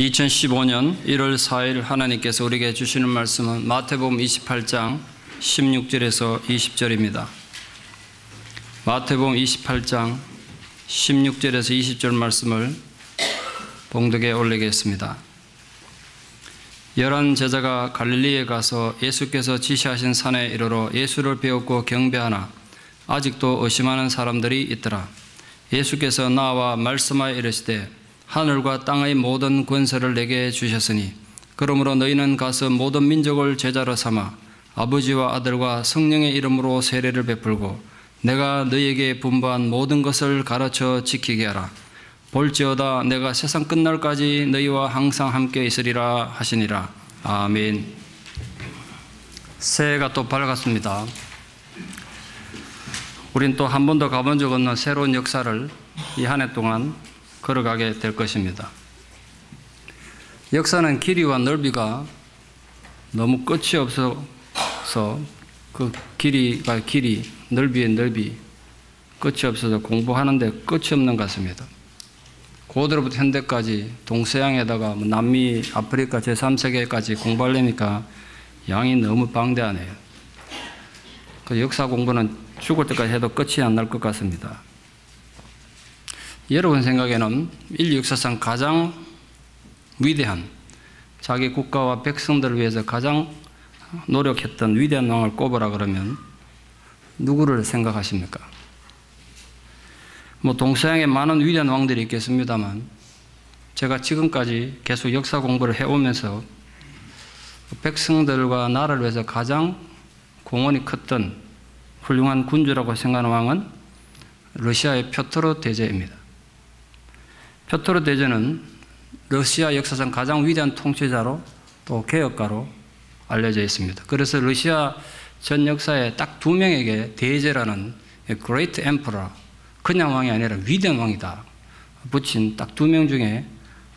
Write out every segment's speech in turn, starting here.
2015년 1월 4일 하나님께서 우리에게 주시는 말씀은 마태복음 28장 16절에서 20절입니다. 마태복음 28장 16절에서 20절 말씀을 봉독에 올리겠습니다. 11 제자가 갈릴리에 가서 예수께서 지시하신 산에 이르러 예수를 배웠고 경배하나 아직도 의심하는 사람들이 있더라. 예수께서 나와 말씀하여 이르시되 하늘과 땅의 모든 권세를 내게 주셨으니 그러므로 너희는 가서 모든 민족을 제자로 삼아 아버지와 아들과 성령의 이름으로 세례를 베풀고 내가 너희에게 분부한 모든 것을 가르쳐 지키게 하라. 볼지어다 내가 세상 끝날까지 너희와 항상 함께 있으리라 하시니라. 아멘. 새해가 또 밝았습니다. 우린 또 한 번도 가본 적 없는 새로운 역사를 이 한 해 동안 걸어가게 될 것입니다. 역사는 길이와 넓이가 너무 끝이 없어서 그 길이가 길이, 넓이의 넓이, 끝이 없어서 공부하는데 끝이 없는 것 같습니다. 고대로부터 현대까지 동서양에다가 남미, 아프리카 제3세계까지 공부하려니까 양이 너무 방대하네요. 그 역사 공부는 죽을 때까지 해도 끝이 안 날 것 같습니다. 여러분 생각에는 인류 역사상 가장 위대한 자기 국가와 백성들을 위해서 가장 노력했던 위대한 왕을 꼽으라 그러면 누구를 생각하십니까? 동서양에 많은 위대한 왕들이 있겠습니다만 제가 지금까지 계속 역사 공부를 해오면서 백성들과 나라를 위해서 가장 공헌이 컸던 훌륭한 군주라고 생각하는 왕은 러시아의 표트로 대제입니다. 표트로 대제는 러시아 역사상 가장 위대한 통치자로 또 개혁가로 알려져 있습니다. 그래서 러시아 전 역사에 딱 두 명에게 대제라는 Great Emperor, 그냥 왕이 아니라 위대한 왕이다 붙인 딱 두 명 중에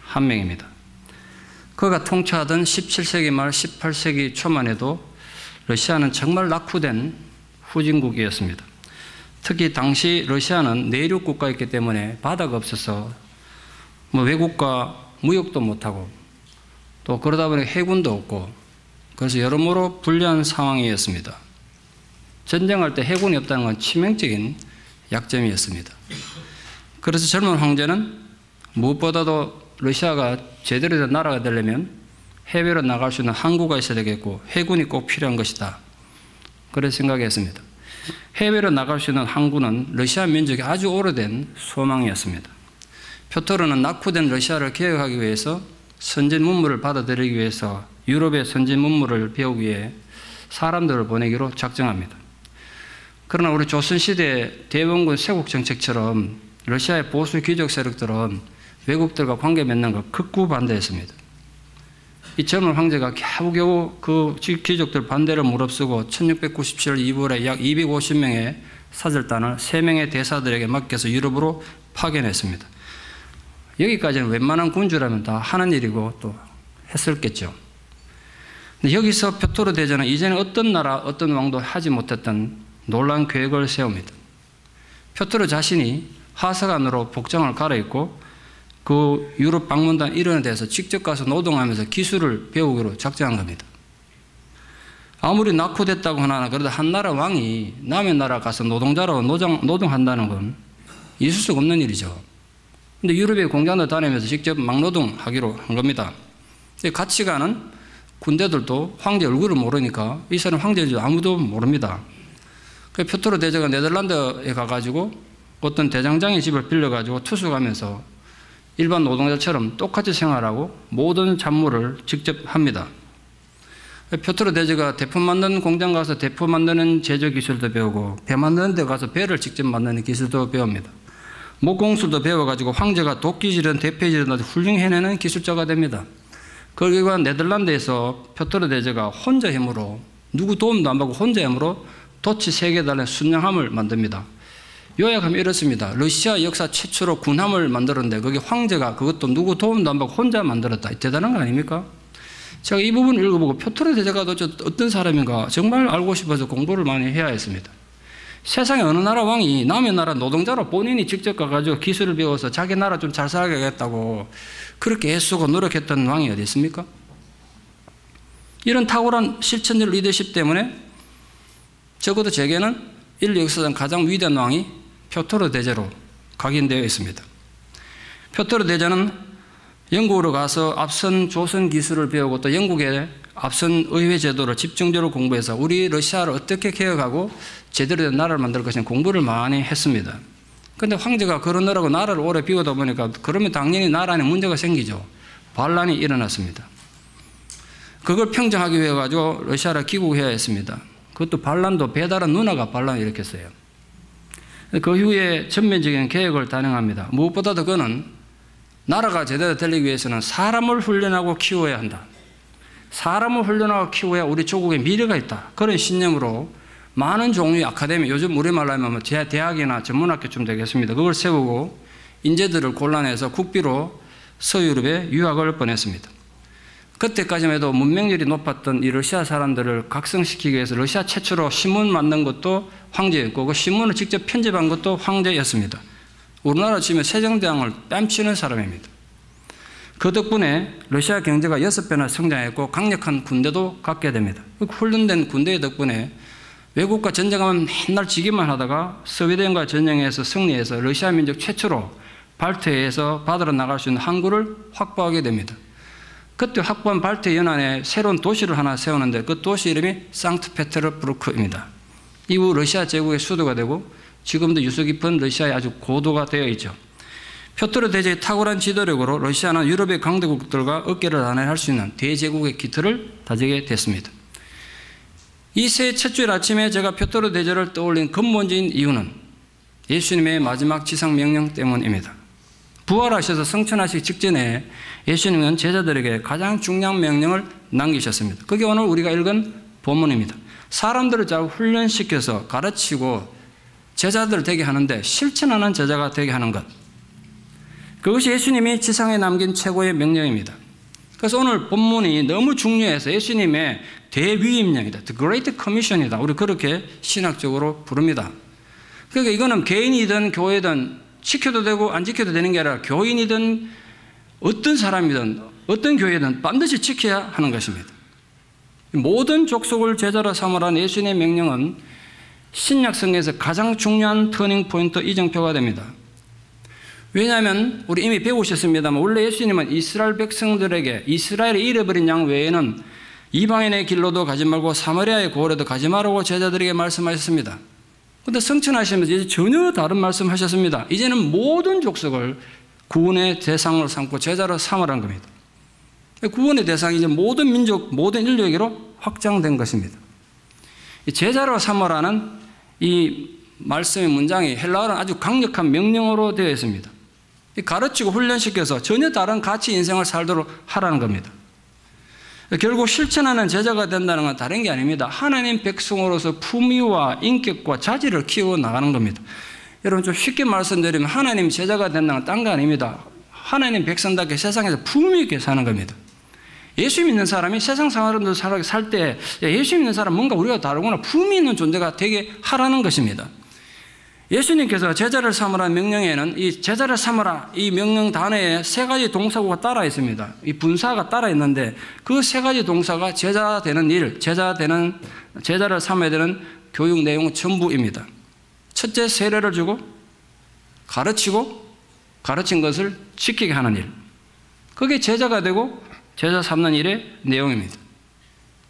한 명입니다. 그가 통치하던 17세기 말 18세기 초만 해도 러시아는 정말 낙후된 후진국이었습니다. 특히 당시 러시아는 내륙 국가였기 때문에 바다가 없어서 외국과 무역도 못하고 또 그러다 보니 해군도 없고 그래서 여러모로 불리한 상황이었습니다. 전쟁할 때 해군이 없다는 건 치명적인 약점이었습니다. 그래서 젊은 황제는 무엇보다도 러시아가 제대로 된 나라가 되려면 해외로 나갈 수 있는 항구가 있어야 되겠고 해군이 꼭 필요한 것이다. 그래서 생각했습니다. 해외로 나갈 수 있는 항구는 러시아 민족의 아주 오래된 소망이었습니다. 표트로는 낙후된 러시아를 개혁하기 위해서 선진 문물을 받아들이기 위해서 유럽의 선진 문물을 배우기 위해 사람들을 보내기로 작정합니다. 그러나 우리 조선시대 대원군 세국 정책처럼 러시아의 보수 귀족 세력들은 외국들과 관계 맺는 걸 극구 반대했습니다. 이 젊은 황제가 겨우겨우 그 귀족들 반대를 무릅쓰고 1697년 2월에 약 250명의 사절단을 3명의 대사들에게 맡겨서 유럽으로 파견했습니다. 여기까지는 웬만한 군주라면 다 하는 일이고 또 했었겠죠. 근데 여기서 표트로 대제는 이전에 어떤 나라, 어떤 왕도 하지 못했던 놀라운 계획을 세웁니다. 표트로 자신이 하사관으로 복장을 갈아입고 그 유럽 방문단 일원에 대해서 직접 가서 노동하면서 기술을 배우기로 작정한 겁니다. 아무리 낙후됐다고 하나 그래도 한 나라 왕이 남의 나라 가서 노동자로 노동한다는 건 있을 수가 없는 일이죠. 근데 유럽의 공장도 다니면서 직접 막노동하기로 한 겁니다. 같이 가는 군대들도 황제 얼굴을 모르니까 이 사람 황제인지 아무도 모릅니다. 그래서 표트로 대제가 네덜란드에 가가지고 어떤 대장장의 집을 빌려가지고 투숙하면서 일반 노동자처럼 똑같이 생활하고 모든 잡무를 직접 합니다. 표트로 대제가 대포 만드는 공장 가서 대포 만드는 제조 기술도 배우고 배 만드는 데 가서 배를 직접 만드는 기술도 배웁니다. 목공술도 배워가지고 황제가 도끼질은 대패질은 훌륭해내는 기술자가 됩니다. 그 결과 네덜란드에서 표트로 대제가 혼자 힘으로 누구 도움도 안 받고 혼자 힘으로 도치 3개 달린 순양함을 만듭니다. 요약하면 이렇습니다. 러시아 역사 최초로 군함을 만들었는데 거기 황제가 그것도 누구 도움도 안 받고 혼자 만들었다. 대단한 거 아닙니까? 제가 이 부분을 읽어보고 표트로 대제가 도대체 어떤 사람인가 정말 알고 싶어서 공부를 많이 해야 했습니다. 세상에 어느 나라 왕이 남의 나라 노동자로 본인이 직접 가가지고 기술을 배워서 자기 나라 좀 잘 살아가겠다고 그렇게 애쓰고 노력했던 왕이 어디 있습니까? 이런 탁월한 실천적 리더십 때문에 적어도 제게는 인류 역사상 가장 위대한 왕이 표토르 대제로 각인되어 있습니다. 표토르 대제는 영국으로 가서 앞선 조선 기술을 배우고 또 영국의 앞선 의회 제도를 집중적으로 공부해서 우리 러시아를 어떻게 개혁하고 제대로 된 나라를 만들 것인가 공부를 많이 했습니다. 그런데 황제가 그러느라고 나라를 오래 비우다 보니까 그러면 당연히 나라 안에 문제가 생기죠. 반란이 일어났습니다. 그걸 평정하기 위해 가지고 러시아를 귀국해야 했습니다. 그것도 반란도 배다른 누나가 반란을 일으켰어요. 그 후에 전면적인 개혁을 단행합니다. 무엇보다도 그는 나라가 제대로 되기 위해서는 사람을 훈련하고 키워야 한다. 사람을 훈련하고 키워야 우리 조국에 미래가 있다. 그런 신념으로 많은 종류의 아카데미, 요즘 우리말로 하면 대학이나 전문학교쯤 되겠습니다. 그걸 세우고 인재들을 골라내서 국비로 서유럽에 유학을 보냈습니다. 그때까지만 해도 문명률이 높았던 이 러시아 사람들을 각성시키기 위해서 러시아 최초로 신문 만든 것도 황제였고 그 신문을 직접 편집한 것도 황제였습니다. 우리나라 치면 세종대왕을 뺨치는 사람입니다. 그 덕분에 러시아 경제가 6배나 성장했고 강력한 군대도 갖게 됩니다. 그 훈련된 군대 덕분에 외국과 전쟁하면 맨날 지기만 하다가 소비에트과 전쟁에서 승리해서 러시아 민족 최초로 발트해에서 받으러 나갈 수 있는 항구를 확보하게 됩니다. 그때 확보한 발트 연안에 새로운 도시를 하나 세우는데 그 도시 이름이 상트페테르부르크입니다. 이후 러시아 제국의 수도가 되고 지금도 유서 깊은 러시아의 아주 고도가 되어 있죠. 표토르 대제의 탁월한 지도력으로 러시아는 유럽의 강대국들과 어깨를 나란히 수 있는 대제국의 기틀을 다지게 됐습니다. 이 새해 첫 주일 아침에 제가 표토르 대제를 떠올린 근본적인 이유는 예수님의 마지막 지상 명령 때문입니다. 부활하셔서 성천하시기 직전에 예수님은 제자들에게 가장 중요한 명령을 남기셨습니다. 그게 오늘 우리가 읽은 본문입니다. 사람들을 잘 훈련시켜서 가르치고 제자들을 되게 하는데 실천하는 제자가 되게 하는 것. 그것이 예수님이 지상에 남긴 최고의 명령입니다. 그래서 오늘 본문이 너무 중요해서 예수님의 대위임령이다. The Great Commission이다. 우리 그렇게 신학적으로 부릅니다. 그러니까 이거는 개인이든 교회든 지켜도 되고 안 지켜도 되는 게 아니라 교인이든 어떤 사람이든 어떤 교회든 반드시 지켜야 하는 것입니다. 모든 족속을 제자로 삼으라는 예수님의 명령은 신약성경에서 가장 중요한 터닝포인트 이정표가 됩니다. 왜냐하면 우리 이미 배우셨습니다만 원래 예수님은 이스라엘 백성들에게 이스라엘을 잃어버린 양 외에는 이방인의 길로도 가지 말고 사마리아의 고을에도 가지 말라고 제자들에게 말씀하셨습니다. 그런데 성천하시면서 이제 전혀 다른 말씀하셨습니다. 이제는 모든 족속을 구원의 대상으로 삼고 제자로 삼으라는 겁니다. 구원의 대상이 이제 모든 민족, 모든 인류에게로 확장된 것입니다. 제자로 삼으라는 이 말씀의 문장이 헬라어는 아주 강력한 명령어로 되어 있습니다. 가르치고 훈련시켜서 전혀 다른 가치 인생을 살도록 하라는 겁니다. 결국 실천하는 제자가 된다는 건 다른 게 아닙니다. 하나님 백성으로서 품위와 인격과 자질을 키워 나가는 겁니다. 여러분 좀 쉽게 말씀드리면 하나님 제자가 된다는 건 딴 거 아닙니다. 하나님 백성답게 세상에서 품위 있게 사는 겁니다. 예수 믿는 사람이 세상 사람들 살 때 예수 믿는 사람 뭔가 우리가 다르구나 품위 있는 존재가 되게 하라는 것입니다. 예수님께서 제자를 삼으라는 명령에는 이 제자를 삼으라 이 명령 단어에 세 가지 동사구가 따라 있습니다. 이 분사가 따라 있는데 그 세 가지 동사가 제자 되는 일, 제자를 삼아야 되는 교육 내용 전부입니다. 첫째, 세례를 주고 가르치고 가르친 것을 지키게 하는 일. 그게 제자가 되고 제자 삼는 일의 내용입니다.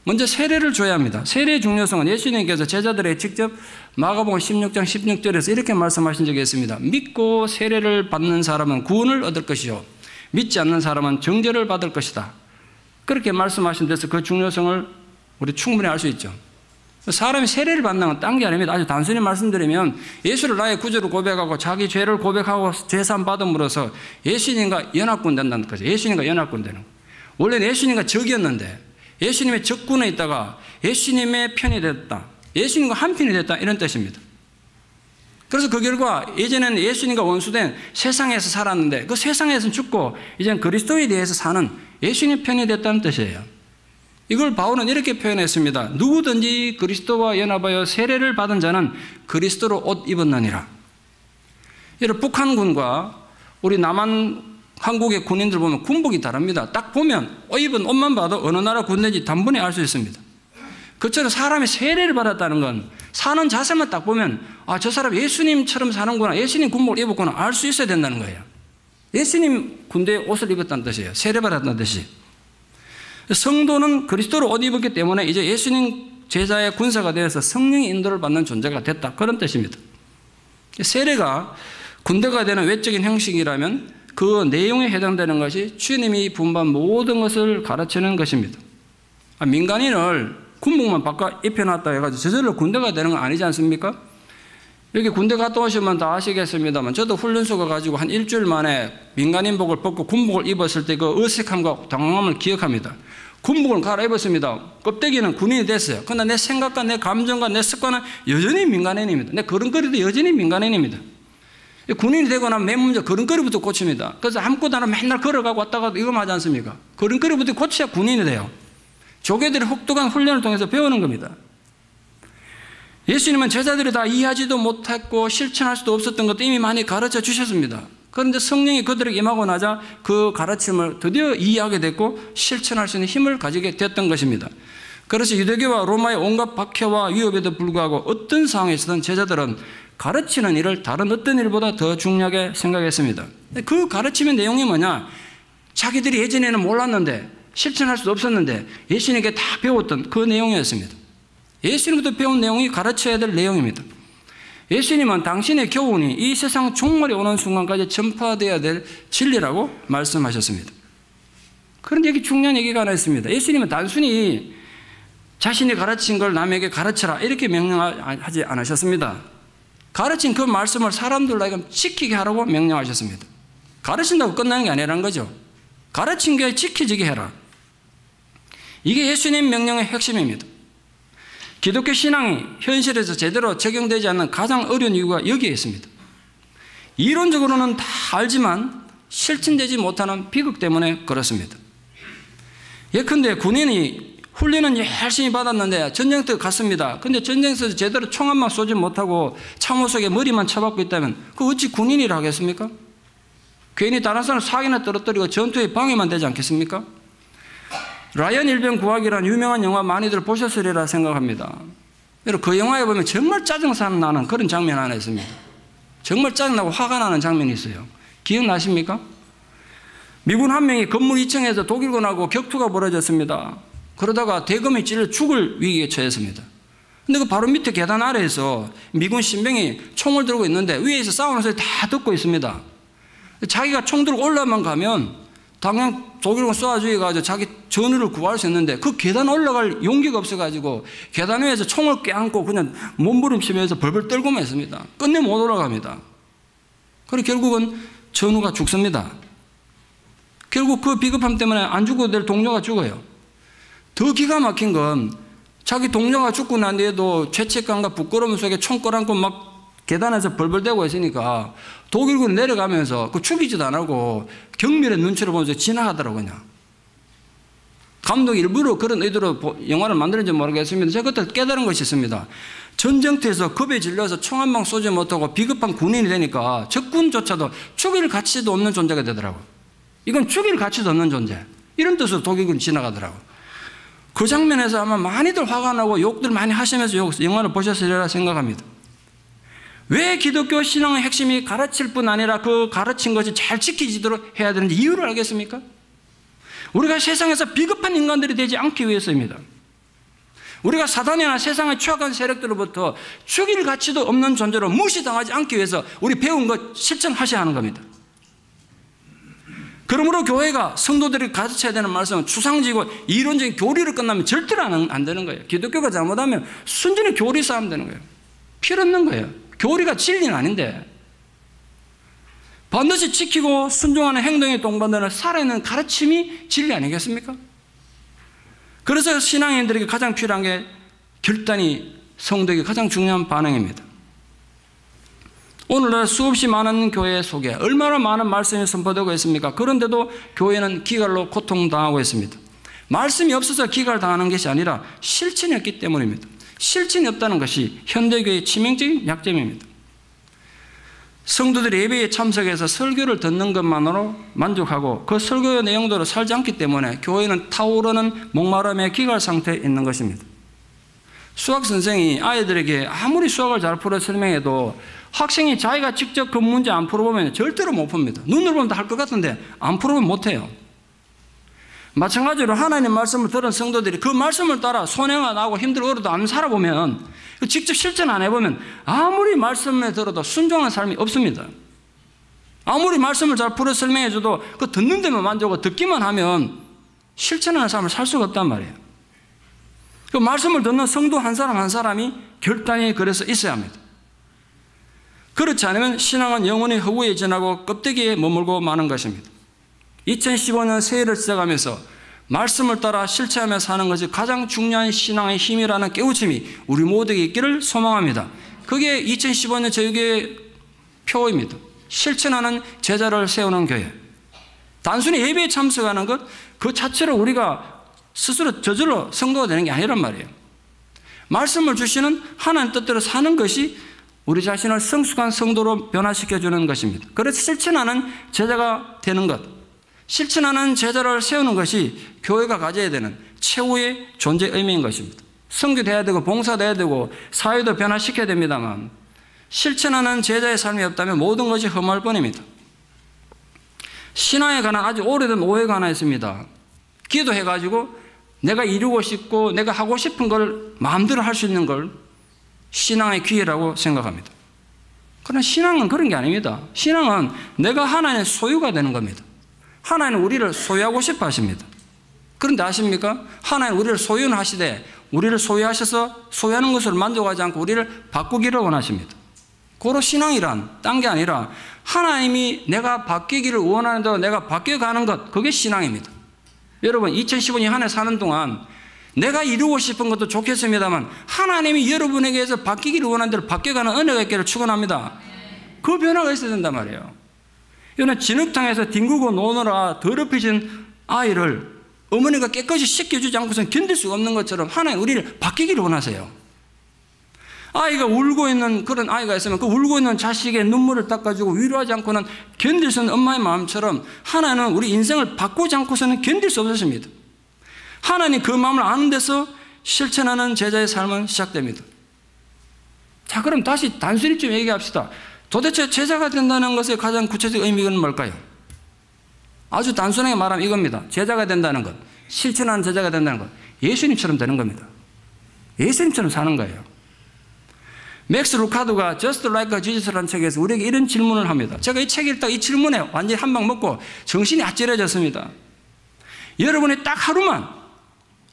먼저 세례를 줘야 합니다. 세례의 중요성은 예수님께서 제자들에게 직접 마가복음 16장 16절에서 이렇게 말씀하신 적이 있습니다. 믿고 세례를 받는 사람은 구원을 얻을 것이요 믿지 않는 사람은 정죄를 받을 것이다. 그렇게 말씀하신 데서 그 중요성을 우리 충분히 알 수 있죠. 사람이 세례를 받는 건 딴 게 아닙니다. 아주 단순히 말씀드리면 예수를 나의 구주로 고백하고 자기 죄를 고백하고 죄사함 받음으로써 예수님과 연합군 된다는 거죠. 예수님과 연합군 되는 거예요. 원래는 예수님과 적이었는데 예수님의 적군에 있다가 예수님의 편이 됐다. 예수님과 한 편이 됐다. 이런 뜻입니다. 그래서 그 결과 예전에는 예수님과 원수된 세상에서 살았는데 그 세상에서는 죽고 이제는 그리스도에 대해서 사는 예수님 편이 됐다는 뜻이에요. 이걸 바울은 이렇게 표현했습니다. 누구든지 그리스도와 연합하여 세례를 받은 자는 그리스도로 옷 입었느니라. 이런 북한군과 우리 남한 한국의 군인들 보면 군복이 다릅니다. 딱 보면 입은 옷만 봐도 어느 나라 군대인지 단번에 알 수 있습니다. 그처럼 사람이 세례를 받았다는 건 사는 자세만 딱 보면 저 사람 예수님처럼 사는구나, 예수님 군복을 입었구나 알 수 있어야 된다는 거예요. 예수님 군대 옷을 입었다는 뜻이에요. 세례 받았다는 뜻이. 성도는 그리스도로 옷 입었기 때문에 이제 예수님 제자의 군사가 되어서 성령의 인도를 받는 존재가 됐다, 그런 뜻입니다. 세례가 군대가 되는 외적인 형식이라면 그 내용에 해당되는 것이 주님이 분반 모든 것을 가르치는 것입니다. 민간인을 군복만 바꿔 입혀놨다 해가지고 저절로 군대가 되는 건 아니지 않습니까? 여기 군대 갔다 오시면 다 아시겠습니다만 저도 훈련소 가가지고 한 일주일 만에 민간인복을 벗고 군복을 입었을 때 그 어색함과 당황함을 기억합니다. 군복을 갈아입었습니다. 껍데기는 군인이 됐어요. 그러나 내 생각과 내 감정과 내 습관은 여전히 민간인입니다. 내 걸음걸이도 여전히 민간인입니다. 군인이 되고 나면 맨 먼저 걸음걸이부터 고칩니다. 그래서 아무것도 안 하고 맨날 걸어가고 왔다 가도 이거 맞지 않습니까? 걸음걸이부터 고쳐야 군인이 돼요. 조개들이 혹독한 훈련을 통해서 배우는 겁니다. 예수님은 제자들이 다 이해하지도 못했고 실천할 수도 없었던 것도 이미 많이 가르쳐 주셨습니다. 그런데 성령이 그들에게 임하고 나자 그 가르침을 드디어 이해하게 됐고 실천할 수 있는 힘을 가지게 됐던 것입니다. 그래서 유대교와 로마의 온갖 박해와 위협에도 불구하고 어떤 상황에서든 제자들은 가르치는 일을 다른 어떤 일보다 더 중요하게 생각했습니다. 그 가르침의 내용이 뭐냐? 자기들이 예전에는 몰랐는데 실천할 수 없었는데 예수님에게 다 배웠던 그 내용이었습니다. 예수님부터 배운 내용이 가르쳐야 될 내용입니다. 예수님은 당신의 교훈이 이 세상 종말이 오는 순간까지 전파되어야 될 진리라고 말씀하셨습니다. 그런데 여기 중요한 얘기가 하나 있습니다. 예수님은 단순히 자신이 가르친 걸 남에게 가르쳐라 이렇게 명령하지 않으셨습니다. 가르친 그 말씀을 사람들로 지키게 하라고 명령하셨습니다. 가르친다고 끝나는 게 아니라는 거죠. 가르친 게 지켜지게 해라. 이게 예수님 명령의 핵심입니다. 기독교 신앙이 현실에서 제대로 적용되지 않는 가장 어려운 이유가 여기에 있습니다. 이론적으로는 다 알지만 실천되지 못하는 비극 때문에 그렇습니다. 예컨대 군인이 훈련은 열심히 받았는데 전쟁터 갔습니다. 근데 전쟁터에서 제대로 총 한 방 쏘지 못하고 참호 속에 머리만 쳐박고 있다면 그 어찌 군인이라 하겠습니까? 괜히 다른 사람 사기나 떨어뜨리고 전투에 방해만 되지 않겠습니까? 라이언 일병 구하기라는 유명한 영화 많이들 보셨으리라 생각합니다. 그 영화에 보면 정말 짜증나는 그런 장면 하나 있습니다. 정말 짜증나고 화가 나는 장면이 있어요. 기억나십니까? 미군 한 명이 건물 2층에서 독일군하고 격투가 벌어졌습니다. 그러다가 대검이 찔려 죽을 위기에 처했습니다. 근데 그 바로 밑에 계단 아래에서 미군 신병이 총을 들고 있는데 위에서 싸우는 소리 다 듣고 있습니다. 자기가 총 들고 올라만 가면 당장 독일군 쏴 죽여가지고 자기 전우를 구할 수 있는데 그 계단 올라갈 용기가 없어가지고 계단 위에서 총을 껴안고 그냥 몸부림치면서 벌벌 떨고만 있습니다. 끝내 못 올라갑니다. 그리고 결국은 전우가 죽습니다. 결국 그 비겁함 때문에 안 죽어도 될 동료가 죽어요. 더 기가 막힌 건 자기 동료가 죽고 난 뒤에도 죄책감과 부끄러움 속에 총 끌어안고 막 계단에서 벌벌대고 있으니까 독일군 내려가면서 그 죽이지도 안 하고 경멸의 눈치를 보면서 지나가더라고요. 그냥. 감독이 일부러 그런 의도로 영화를 만드는지 모르겠습니다. 제가 그때 깨달은 것이 있습니다. 전쟁터에서 겁에 질려서 총 한 방 쏘지 못하고 비겁한 군인이 되니까 적군조차도 죽일 가치도 없는 존재가 되더라고요. 이건 죽일 가치도 없는 존재. 이런 뜻으로 독일군이 지나가더라고요. 그 장면에서 아마 많이들 화가 나고 욕들 많이 하시면서 영화를 보셨으리라 생각합니다. 왜 기독교 신앙의 핵심이 가르칠 뿐 아니라 그 가르친 것이 잘 지켜지도록 해야 되는지 이유를 알겠습니까? 우리가 세상에서 비겁한 인간들이 되지 않기 위해서입니다. 우리가 사단이나 세상의 추악한 세력들로부터 죽일 가치도 없는 존재로 무시당하지 않기 위해서 우리 배운 것 실천하셔야 하는 겁니다. 그러므로 교회가 성도들이 가르쳐야 되는 말씀은 추상적이고 이론적인 교리로 끝나면 절대로 안 되는 거예요. 기독교가 잘못하면 순전히 교리 싸움 되는 거예요. 필요 없는 거예요. 교리가 진리는 아닌데 반드시 지키고 순종하는 행동에 동반되는 살아있는 가르침이 진리 아니겠습니까? 그래서 신앙인들에게 가장 필요한 게 결단이 성도에게 가장 중요한 반응입니다. 오늘날 수없이 많은 교회 속에 얼마나 많은 말씀이 선포되고 있습니까? 그런데도 교회는 기갈로 고통당하고 있습니다. 말씀이 없어서 기각을 당하는 것이 아니라 실천이 없기 때문입니다. 실천이 없다는 것이 현대교회의 치명적인 약점입니다. 성도들이 예배에 참석해서 설교를 듣는 것만으로 만족하고 그 설교의 내용대로 살지 않기 때문에 교회는 타오르는 목마름의 기갈 상태에 있는 것입니다. 수학 선생이 아이들에게 아무리 수학을 잘 풀어 설명해도 학생이 자기가 직접 그 문제 안 풀어보면 절대로 못 풉니다. 눈으로 보면 다 할 것 같은데 안 풀어보면 못해요. 마찬가지로 하나님 말씀을 들은 성도들이 그 말씀을 따라 손해가 나고 힘들어도 안 살아보면 직접 실천 안 해보면 아무리 말씀을 들어도 순종하는 삶이 없습니다. 아무리 말씀을 잘 풀어 설명해줘도 그 듣는 데만 만족하고 듣기만 하면 실천하는 삶을 살 수가 없단 말이에요. 그 말씀을 듣는 성도 한 사람 한 사람이 결단이 그래서 있어야 합니다. 그렇지 않으면 신앙은 영원히 허구에 지나고 껍데기에 머물고 마는 것입니다. 2015년 새해를 시작하면서 말씀을 따라 실천하며 사는 것이 가장 중요한 신앙의 힘이라는 깨우침이 우리 모두에게 있기를 소망합니다. 그게 2015년 저희교회의 표입니다. 실천하는 제자를 세우는 교회. 단순히 예배에 참석하는 것, 그 자체로 우리가 스스로 저절로 성도가 되는 게 아니란 말이에요. 말씀을 주시는 하나님 뜻대로 사는 것이 우리 자신을 성숙한 성도로 변화시켜주는 것입니다. 그래서 실천하는 제자가 되는 것, 실천하는 제자를 세우는 것이 교회가 가져야 되는 최후의 존재 의미인 것입니다. 선교돼야 되고 봉사돼야 되고 사회도 변화시켜야 됩니다만 실천하는 제자의 삶이 없다면 모든 것이 험할 뿐입니다. 신앙에 관한 아주 오래된 오해가 하나 있습니다. 기도해가지고 내가 이루고 싶고 내가 하고 싶은 걸 마음대로 할 수 있는 걸 신앙의 기회라고 생각합니다. 그러나 신앙은 그런 게 아닙니다. 신앙은 내가 하나님의 소유가 되는 겁니다. 하나님은 우리를 소유하고 싶어 하십니다. 그런데 아십니까? 하나님은 우리를 소유는 하시되 우리를 소유하셔서 소유하는 것을 만족하지 않고 우리를 바꾸기를 원하십니다. 고로 신앙이란 딴 게 아니라 하나님이 내가 바뀌기를 원하는데 내가 바뀌어가는 것, 그게 신앙입니다. 여러분 2015년 한 해 사는 동안 내가 이루고 싶은 것도 좋겠습니다만 하나님이 여러분에게서 바뀌기를 원하는 대로 바뀌어가는 은혜가 있기를 축원합니다. 그 변화가 있어야 된단 말이에요. 이거는 진흙탕에서 뒹굴고 노느라 더럽혀진 아이를 어머니가 깨끗이 씻겨주지 않고서는 견딜 수가 없는 것처럼 하나님 우리를 바뀌기를 원하세요. 아이가 울고 있는 그런 아이가 있으면 그 울고 있는 자식의 눈물을 닦아주고 위로하지 않고는 견딜 수 없는 엄마의 마음처럼 하나님은 우리 인생을 바꾸지 않고서는 견딜 수 없으십니다. 하나님 그 마음을 아는 데서 실천하는 제자의 삶은 시작됩니다. 자, 그럼 다시 단순히 좀 얘기합시다. 도대체 제자가 된다는 것의 가장 구체적 의미는 뭘까요? 아주 단순하게 말하면 이겁니다. 제자가 된다는 것, 실천하는 제자가 된다는 것, 예수님처럼 되는 겁니다. 예수님처럼 사는 거예요. 맥스 루카도가 Just Like Jesus라는 책에서 우리에게 이런 질문을 합니다. 제가 이 책 읽다가 이 질문에 완전히 한 방 먹고 정신이 아찔해졌습니다. 여러분의 딱 하루만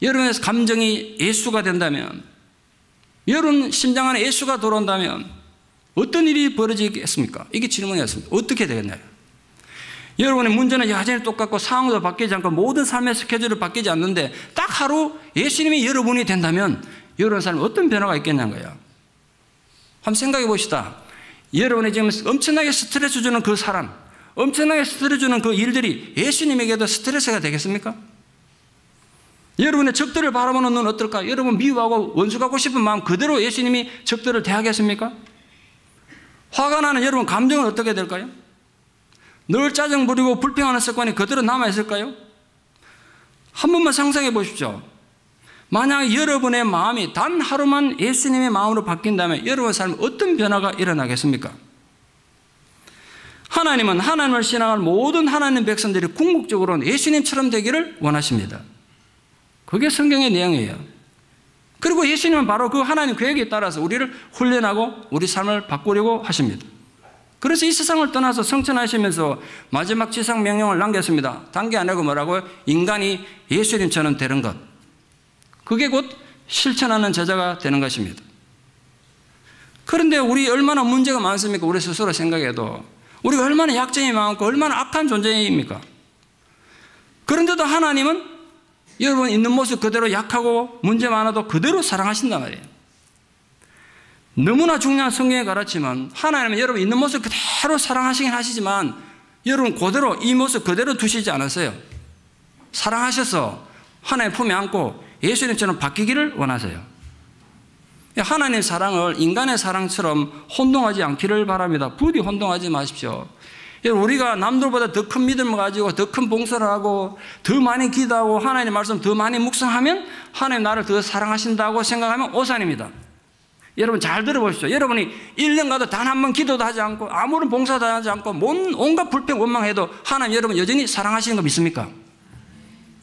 여러분의 감정이 예수가 된다면, 여러분 심장 안에 예수가 들어온다면 어떤 일이 벌어지겠습니까? 이게 질문이었습니다. 어떻게 되겠나요? 여러분의 문제는 여전히 똑같고 상황도 바뀌지 않고 모든 삶의 스케줄이 바뀌지 않는데 딱 하루 예수님이 여러분이 된다면 여러분 삶에 어떤 변화가 있겠냐는 거예요. 한번 생각해 봅시다. 여러분이 지금 엄청나게 스트레스 주는 그 사람, 엄청나게 스트레스 주는 그 일들이 예수님에게도 스트레스가 되겠습니까? 여러분의 적들을 바라보는 눈은 어떨까? 여러분 미워하고 원수하고 싶은 마음 그대로 예수님이 적들을 대하겠습니까? 화가 나는 여러분 감정은 어떻게 될까요? 늘 짜증 부리고 불평하는 습관이 그대로 남아있을까요? 한 번만 상상해 보십시오. 만약 여러분의 마음이 단 하루만 예수님의 마음으로 바뀐다면 여러분의 삶에 어떤 변화가 일어나겠습니까? 하나님은 하나님을 신앙할 모든 하나님 백성들이 궁극적으로는 예수님처럼 되기를 원하십니다. 그게 성경의 내용이에요. 그리고 예수님은 바로 그 하나님 계획에 따라서 우리를 훈련하고 우리 삶을 바꾸려고 하십니다. 그래서 이 세상을 떠나서 성천하시면서 마지막 지상 명령을 남겼습니다. 단계 안 하고 뭐라고요? 인간이 예수님처럼 되는 것. 그게 곧 실천하는 제자가 되는 것입니다. 그런데 우리 얼마나 문제가 많습니까? 우리 스스로 생각해도 우리가 얼마나 약점이 많고 얼마나 악한 존재입니까? 그런데도 하나님은 여러분 있는 모습 그대로 약하고 문제 많아도 그대로 사랑하신단 말이에요. 너무나 중요한 성경의 가르침은 하나님은 여러분 있는 모습 그대로 사랑하시긴 하시지만 여러분 그대로 이 모습 그대로 두시지 않았어요. 사랑하셔서 하나님 품에 안고 예수님처럼 바뀌기를 원하세요. 하나님의 사랑을 인간의 사랑처럼 혼동하지 않기를 바랍니다. 부디 혼동하지 마십시오. 우리가 남들보다 더 큰 믿음을 가지고 더 큰 봉사를 하고 더 많이 기도하고 하나님의 말씀 더 많이 묵상하면 하나님 나를 더 사랑하신다고 생각하면 오산입니다. 여러분 잘 들어보십시오. 여러분이 1년 가도 단 한 번 기도도 하지 않고 아무런 봉사도 하지 않고 온갖 불평 원망해도 하나님 여러분 여전히 사랑하시는 거 믿습니까?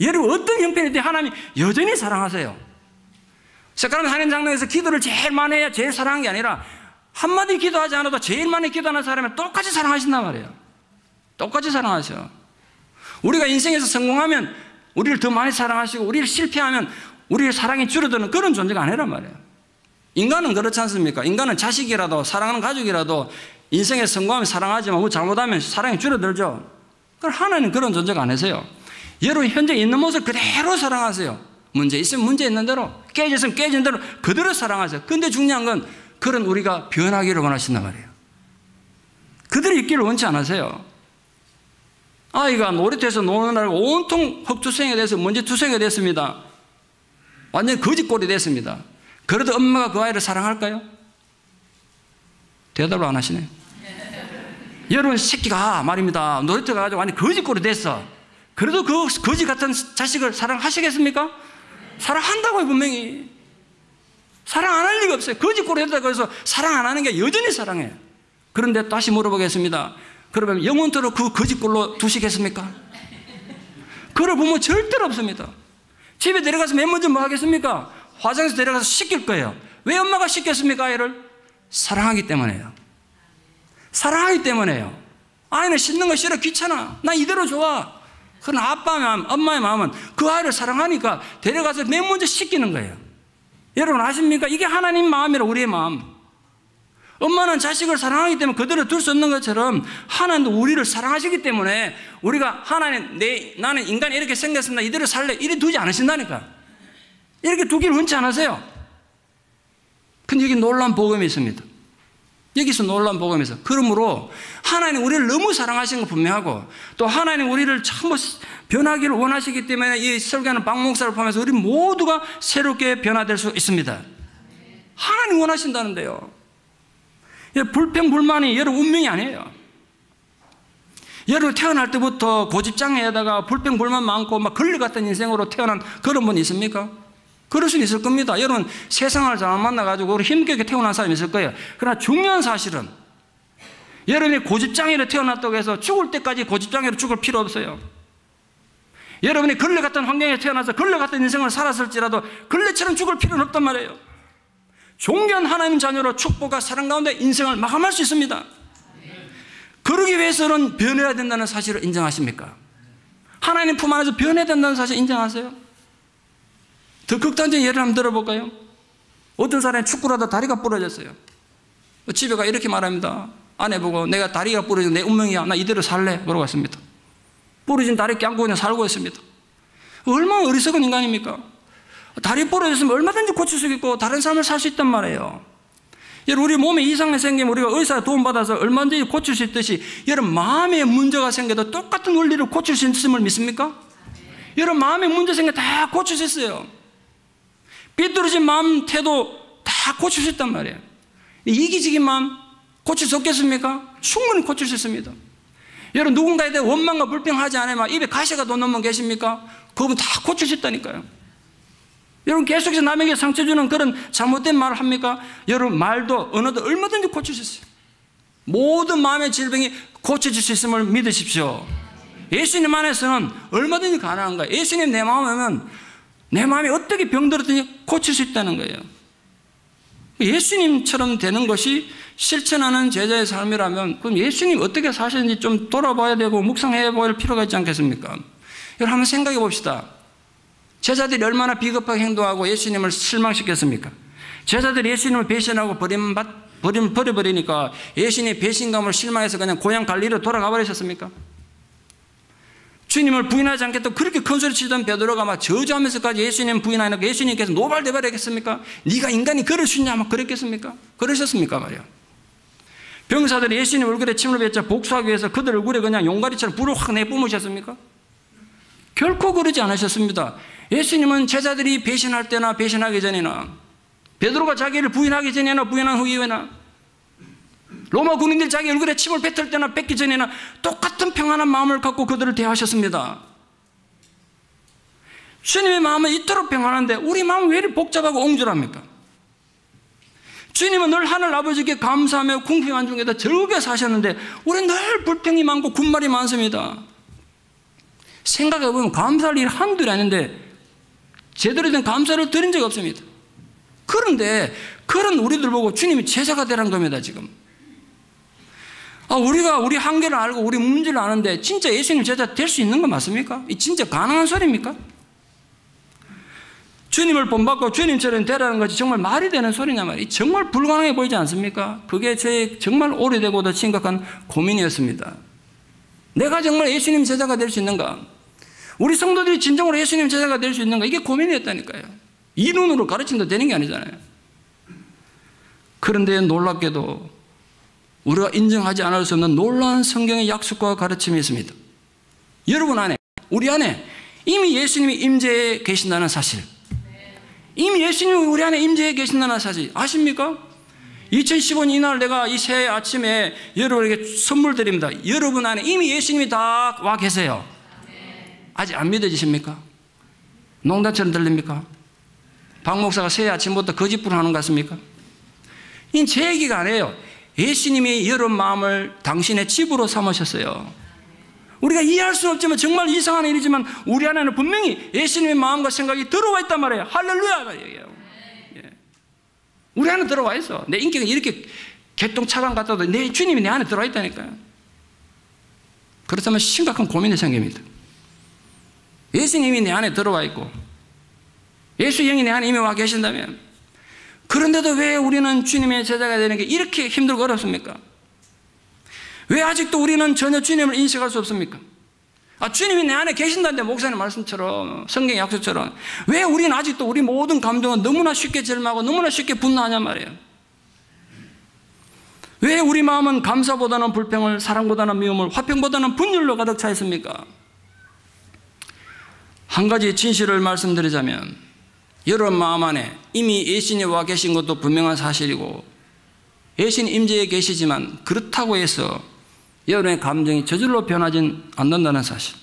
여러분 어떤 형편이든 하나님 여전히 사랑하세요. 색깔은 하나님 장로에서 기도를 제일 많이 해야 제일 사랑하는 게 아니라 한마디 기도하지 않아도 제일 많이 기도하는 사람을 똑같이 사랑하신단 말이에요. 똑같이 사랑하셔. 우리가 인생에서 성공하면 우리를 더 많이 사랑하시고 우리를 실패하면 우리의 사랑이 줄어드는 그런 존재가 아니란 말이에요. 인간은 그렇지 않습니까? 인간은 자식이라도 사랑하는 가족이라도 인생에 성공하면 사랑하지만 뭐 잘못하면 사랑이 줄어들죠. 그럼 하나님 그런 존재가 아니세요. 여러분 현재 있는 모습 그대로 사랑하세요. 문제 있으면 문제 있는 대로, 깨졌으면 깨진 대로 그대로 사랑하세요. 근데 중요한 건 그런 우리가 변하기를 원하신단 말이에요. 그대로 있기를 원치 않으세요. 아이가 놀이터에서 노느라고 온통 흙투성이가 돼서 먼지투성이가 됐습니다. 완전히 거짓골이 됐습니다. 그래도 엄마가 그 아이를 사랑할까요? 대답을 안 하시네요. 여러분 새끼가 말입니다. 놀이터 가가지고 완전히 거짓골이 됐어. 그래도 그 거지 같은 자식을 사랑하시겠습니까? 사랑한다고요 분명히. 사랑 안 할 리가 없어요. 거짓골이 됐다고 해서 사랑 안 하는 게 여전히 사랑해요. 그런데 다시 물어보겠습니다. 그러면 영원토록 그 거짓골로 두시겠습니까? 그걸 보면 절대로 없습니다. 집에 데려가서 맨 먼저 뭐 하겠습니까? 화장실 데려가서 씻길 거예요. 왜 엄마가 씻겠습니까? 아이를? 사랑하기 때문에요. 사랑하기 때문에요. 아이는 씻는 거 싫어 귀찮아. 나 이대로 좋아. 그러나 아빠 마음, 엄마의 마음은 그 아이를 사랑하니까 데려가서 맨 먼저 씻기는 거예요. 여러분 아십니까? 이게 하나님 마음이라 우리의 마음. 엄마는 자식을 사랑하기 때문에 그대로 둘 수 없는 것처럼 하나님도 우리를 사랑하시기 때문에 우리가 하나님 나는 인간이 이렇게 생겼습니다. 이대로 살래. 이래 두지 않으신다니까. 이렇게 두기를 원치 않으세요. 근데 여기 놀라운 복음이 있습니다. 여기서 놀라운 복음이 있어요. 그러므로 하나님 우리를 너무 사랑하시는 거 분명하고 또 하나님 우리를 전부 변하기를 원하시기 때문에 이 설교하는 박 목사를 포함해서 우리 모두가 새롭게 변화될 수 있습니다. 하나님 원하신다는데요. 불평 불만이 여러분 운명이 아니에요. 여러분 태어날 때부터 고집장애에다가 불평 불만 많고 막 걸리 같은 인생으로 태어난 그런 분 있습니까? 그럴 수는 있을 겁니다. 여러분 세상을 잘 만나가지고 우리 힘겹게 태어난 사람이 있을 거예요. 그러나 중요한 사실은 여러분이 고집장애로 태어났다고 해서 죽을 때까지 고집장애로 죽을 필요 없어요. 여러분이 걸레 같은 환경에 태어나서 걸레 같은 인생을 살았을지라도 걸레처럼 죽을 필요는 없단 말이에요. 존귀한 하나님 자녀로 축복과 사랑 가운데 인생을 마감할 수 있습니다. 그러기 위해서는 변해야 된다는 사실을 인정하십니까? 하나님 품 안에서 변해야 된다는 사실 인정하세요? 더 극단적인 예를 한번 들어볼까요? 어떤 사람이 축구를 하다 다리가 부러졌어요. 집에 가 이렇게 말합니다. 아내 보고 내가 다리가 부러진 내 운명이야. 나 이대로 살래. 그러고 왔습니다. 부러진 다리 껴안고 그냥 살고 있습니다. 얼마나 어리석은 인간입니까? 다리 부러졌으면 얼마든지 고칠 수 있고 다른 삶을 살 수 있단 말이에요. 우리 몸에 이상이 생기면 우리가 의사 도움받아서 얼마든지 고칠 수 있듯이 여러분 마음에 문제가 생겨도 똑같은 원리를 고칠 수 있음을 믿습니까? 여러분 마음에 문제 생겨 다 고칠 수 있어요. 삐뚤어진 마음 태도 다 고칠 수 있단 말이에요. 이기적인 마음 고칠 수 없겠습니까? 충분히 고칠 수 있습니다. 여러분 누군가에 대해 원망과 불평하지 않으면 입에 가시가 돋는 분 계십니까? 그분 다 고칠 수 있다니까요. 여러분 계속해서 남에게 상처 주는 그런 잘못된 말을 합니까? 여러분 말도 언어도 얼마든지 고칠 수 있어요. 모든 마음의 질병이 고쳐질 수 있음을 믿으십시오. 예수님 안에서는 얼마든지 가능한 거예요. 예수님 내 마음에는 내 마음이 어떻게 병들었든지 고칠 수 있다는 거예요. 예수님처럼 되는 것이 실천하는 제자의 삶이라면 그럼 예수님 어떻게 사셨는지 좀 돌아봐야 되고 묵상해 볼 필요가 있지 않겠습니까? 여러분 한번 생각해 봅시다. 제자들이 얼마나 비겁하게 행동하고 예수님을 실망시켰습니까? 제자들이 예수님을 배신하고 버려버리니까 예수님의 배신감을 실망해서 그냥 고향 갈리로 돌아가 버리셨습니까? 주님을 부인하지 않겠다고 그렇게 큰소리 치던 베드로가 막 저주하면서까지 예수님 부인하니까 예수님께서 노발대발하겠습니까? 네가 인간이 그럴 수 있냐 막 그랬겠습니까? 그러셨습니까 말이야. 병사들이 예수님 얼굴에 침을 뱉자 복수하기 위해서 그들 얼굴에 그냥 용가리처럼 불을 확 내뿜으셨습니까? 결코 그러지 않으셨습니다. 예수님은 제자들이 배신할 때나 배신하기 전이나, 베드로가 자기를 부인하기 전이나 부인한 후이나, 로마 군인들이 자기 얼굴에 침을 뱉을 때나 뱉기 전이나 똑같은 평안한 마음을 갖고 그들을 대하셨습니다. 주님의 마음은 이토록 평안한데 우리 마음은 왜 이렇게 복잡하고 옹졸합니까? 주님은 늘 하늘 아버지께 감사하며 궁핍한 중에도 즐겁게 사셨는데 우리는 늘 불평이 많고 군말이 많습니다. 생각해보면 감사할 일 한둘이 아닌데 제대로 된 감사를 드린 적이 없습니다. 그런데 그런 우리들 보고 주님이 제자가 되라는 겁니다. 지금 우리가 우리 한계를 알고 우리 문제를 아는데 진짜 예수님 제자 될 수 있는 거 맞습니까? 이 진짜 가능한 소리입니까? 주님을 본받고 주님처럼 되라는 것이 정말 말이 되는 소리냐 말이에요. 정말 불가능해 보이지 않습니까? 그게 제 정말 오래되고도 심각한 고민이었습니다. 내가 정말 예수님 제자가 될 수 있는가? 우리 성도들이 진정으로 예수님 제자가 될 수 있는가? 이게 고민이었다니까요. 이론으로 가르친다 되는 게 아니잖아요. 그런데 놀랍게도 우리가 인정하지 않을 수 없는 놀라운 성경의 약속과 가르침이 있습니다. 여러분 안에, 우리 안에 이미 예수님이 임재해 계신다는 사실, 이미 예수님이 우리 안에 임재해 계신다는 사실 아십니까? 2015년 이날 내가 이 새해 아침에 여러분에게 선물 드립니다. 여러분 안에 이미 예수님이 다 와 계세요. 아직 안 믿어지십니까? 농담처럼 들립니까? 박 목사가 새해 아침부터 거짓부를 하는 것 같습니까? 이건 제 얘기가 아니에요. 예수님이 여러분 마음을 당신의 집으로 삼으셨어요. 우리가 이해할 수는 없지만 정말 이상한 일이지만 우리 안에는 분명히 예수님의 마음과 생각이 들어와 있단 말이에요. 할렐루야 말이에요. 예. 우리 안에 들어와 있어. 내 인격이 이렇게 개똥차방 같아도 내 주님이 내 안에 들어와 있다니까요. 그렇다면 심각한 고민이 생깁니다. 예수님이 내 안에 들어와 있고 예수 영이 내 안에 이미 와 계신다면, 그런데도 왜 우리는 주님의 제자가 되는 게 이렇게 힘들고 어렵습니까? 왜 아직도 우리는 전혀 주님을 인식할 수 없습니까? 주님이 내 안에 계신다는데 목사님 말씀처럼 성경의 약속처럼 왜 우리는 아직도 우리 모든 감정은 너무나 쉽게 절망하고 너무나 쉽게 분노하냐 말이에요. 왜 우리 마음은 감사보다는 불평을, 사랑보다는 미움을, 화평보다는 분열로 가득 차 있습니까? 한 가지 진실을 말씀드리자면 여러분 마음 안에 이미 예수님이 와 계신 것도 분명한 사실이고 예수님 임재해 계시지만 그렇다고 해서 여러분의 감정이 저절로 변하진 않는다는 사실,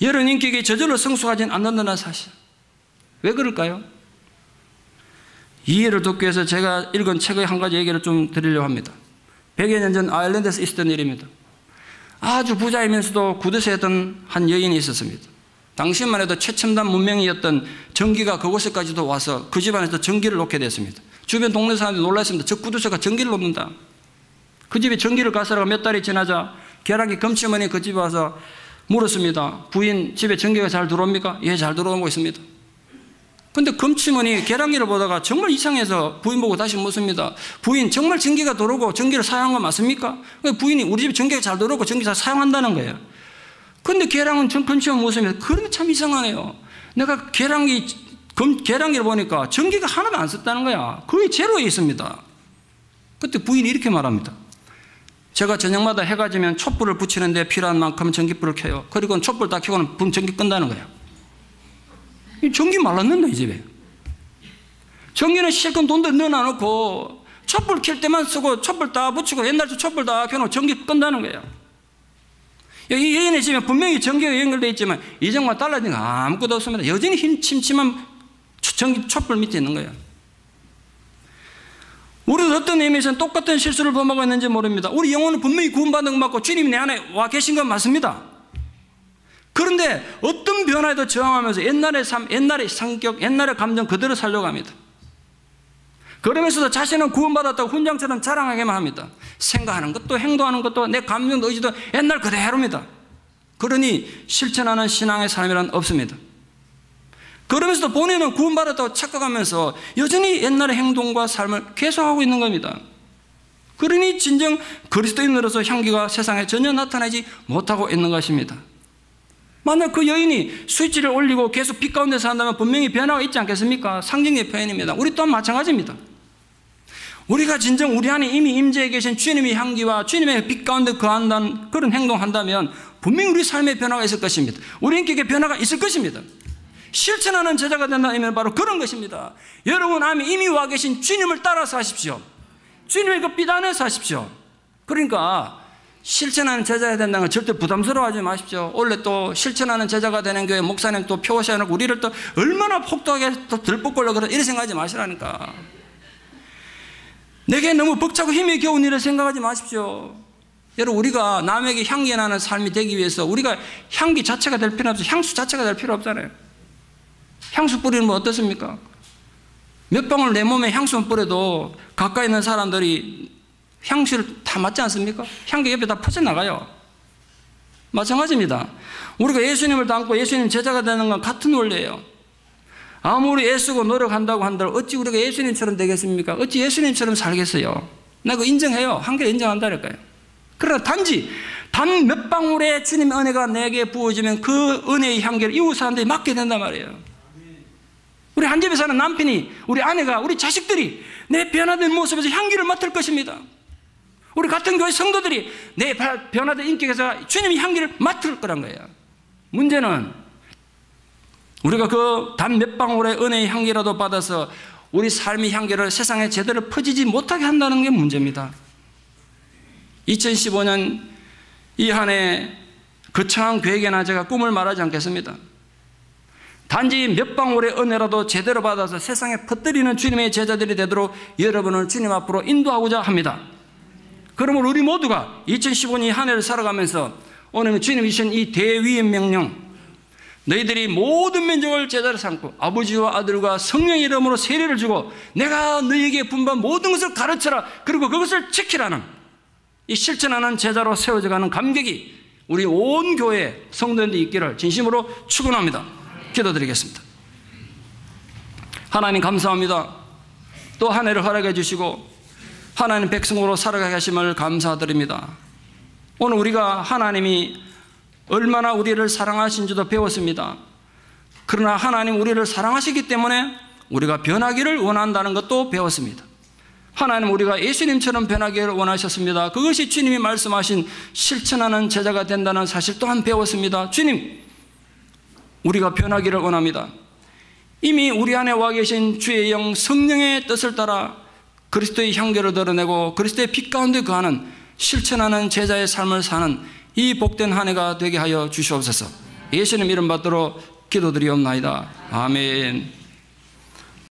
여러분 인격이 저절로 성숙하진 않는다는 사실. 왜 그럴까요? 이해를 돕기 위해서 제가 읽은 책의 한 가지 얘기를 좀 드리려고 합니다. 100여 년 전 아일랜드에서 있었던 일입니다. 아주 부자이면서도 구두쇠였던 한 여인이 있었습니다. 당시만 해도 최첨단 문명이었던 전기가 그곳에까지도 와서 그 집안에서 전기를 놓게 됐습니다. 주변 동네 사람들이 놀랐습니다. 저 구두쇠가 전기를 놓는다. 그 집에 전기를 가서라가 몇 달이 지나자 계란기 금치머니 그 집에 와서 물었습니다. 부인 집에 전기가 잘 들어옵니까? 예, 잘 들어오고 있습니다. 근데 금치머니 계란기를 보다가 정말 이상해서 부인 보고 다시 묻습니다. 부인 정말 전기가 들어오고 전기를 사용한 거 맞습니까? 부인이 우리 집에 전기가 잘 들어오고 전기 잘 사용한다는 거예요. 근데 계란은 금치머니 묻습니다. 그런데 참 이상하네요. 내가 계란기를 보니까 전기가 하나도 안 썼다는 거야. 거의 제로에 있습니다. 그때 부인이 이렇게 말합니다. 제가 저녁마다 해가 지면 촛불을 붙이는데 필요한 만큼 전기불을 켜요. 그리고 촛불 다 켜고는 전기 끈다는 거예요. 전기 말랐는다 이 집에. 전기는 실컷 돈도 넣어놔놓고 촛불 켤 때만 쓰고 촛불 다 붙이고 옛날부터 촛불 다 켜놓고 전기 끈다는 거예요. 이 여인의 집에 분명히 전기가 연결되어 있지만 이전과 달라진 거 아무것도 없습니다. 여전히 흰 침침한 전기 촛불 밑에 있는 거예요. 우리도 어떤 의미에서는 똑같은 실수를 범하고 있는지 모릅니다. 우리 영혼은 분명히 구원받은 것 맞고 주님이 내 안에 와 계신 건 맞습니다. 그런데 어떤 변화에도 저항하면서 옛날의 삶, 옛날의 성격, 옛날의 감정 그대로 살려고 합니다. 그러면서도 자신은 구원받았다고 훈장처럼 자랑하게만 합니다. 생각하는 것도 행동하는 것도 내 감정도 의지도 옛날 그대로입니다. 그러니 실천하는 신앙의 삶이란 없습니다. 그러면서도 본인은 구원받았다고 착각하면서 여전히 옛날의 행동과 삶을 계속하고 있는 겁니다. 그러니 진정 그리스도인으로서 향기가 세상에 전혀 나타나지 못하고 있는 것입니다. 만약 그 여인이 스위치를 올리고 계속 빛 가운데 산다면 분명히 변화가 있지 않겠습니까? 상징의 표현입니다. 우리 또한 마찬가지입니다. 우리가 진정 우리 안에 이미 임재해 계신 주님의 향기와 주님의 빛 가운데 거한다는 그런 행동한다면 분명히 우리 삶에 변화가 있을 것입니다. 우리 인격에 변화가 있을 것입니다. 실천하는 제자가 된다는 의미는 바로 그런 것입니다. 여러분 안에 이미 와 계신 주님을 따라서 하십시오. 주님의 그 빛 안에서 하십시오. 그러니까 실천하는 제자가 된다는 건 절대 부담스러워하지 마십시오. 원래 또 실천하는 제자가 되는 교회 목사님 또 표시해놓고 우리를 또 얼마나 폭도하게 또 들볶으려고 그래 이렇게 생각하지 마시라니까. 내게 너무 벅차고 힘이 겨운 일을 생각하지 마십시오. 여러분 우리가 남에게 향기 나는 삶이 되기 위해서 우리가 향기 자체가 될 필요 없어요. 향수 자체가 될 필요 없잖아요. 향수 뿌리는 뭐 어떻습니까? 몇 방울 내 몸에 향수만 뿌려도 가까이 있는 사람들이 향수를 다 맡지 않습니까? 향기 옆에 다 퍼져나가요. 마찬가지입니다. 우리가 예수님을 닮고 예수님 제자가 되는 건 같은 원리예요. 아무리 애쓰고 노력한다고 한들 어찌 우리가 예수님처럼 되겠습니까? 어찌 예수님처럼 살겠어요? 나 그거 인정해요. 한결 인정한다니까요. 그러나 단지 단 몇 방울의 주님의 은혜가 내게 부어지면 그 은혜의 향기를 이웃 사람들이 맡게 된단 말이에요. 우리 한 집에 사는 남편이, 우리 아내가, 우리 자식들이 내 변화된 모습에서 향기를 맡을 것입니다. 우리 같은 교회 성도들이 내 변화된 인격에서 주님의 향기를 맡을 거란 거예요. 문제는 우리가 그 단 몇 방울의 은혜의 향기라도 받아서 우리 삶의 향기를 세상에 제대로 퍼지지 못하게 한다는 게 문제입니다. 2015년 이 한 해 거창한 계획에나 제가 꿈을 말하지 않겠습니다. 단지 몇 방울의 은혜라도 제대로 받아서 세상에 퍼뜨리는 주님의 제자들이 되도록 여러분을 주님 앞으로 인도하고자 합니다. 그러므로 우리 모두가 2015년 이 한 해를 살아가면서 오늘 주님이 주신 이 대위의 명령, 너희들이 모든 민족을 제자로 삼고 아버지와 아들과 성령의 이름으로 세례를 주고 내가 너희에게 분부한 모든 것을 가르쳐라, 그리고 그것을 지키라는 이 실천하는 제자로 세워져가는 감격이 우리 온 교회 성도들이 있기를 진심으로 축원합니다. 기도드리겠습니다. 하나님 감사합니다. 또 한 해를 허락해 주시고 하나님 백성으로 살아가게 하심을 감사드립니다. 오늘 우리가 하나님이 얼마나 우리를 사랑하신지도 배웠습니다. 그러나 하나님 우리를 사랑하시기 때문에 우리가 변하기를 원한다는 것도 배웠습니다. 하나님 우리가 예수님처럼 변하기를 원하셨습니다. 그것이 주님이 말씀하신 실천하는 제자가 된다는 사실 또한 배웠습니다. 주님, 우리가 변하기를 원합니다. 이미 우리 안에 와 계신 주의 영 성령의 뜻을 따라 그리스도의 향기를 드러내고 그리스도의 빛 가운데 거하는 실천하는 제자의 삶을 사는 이 복된 한 해가 되게 하여 주시옵소서. 예수님 이름 받들어 기도드리옵나이다. 아멘.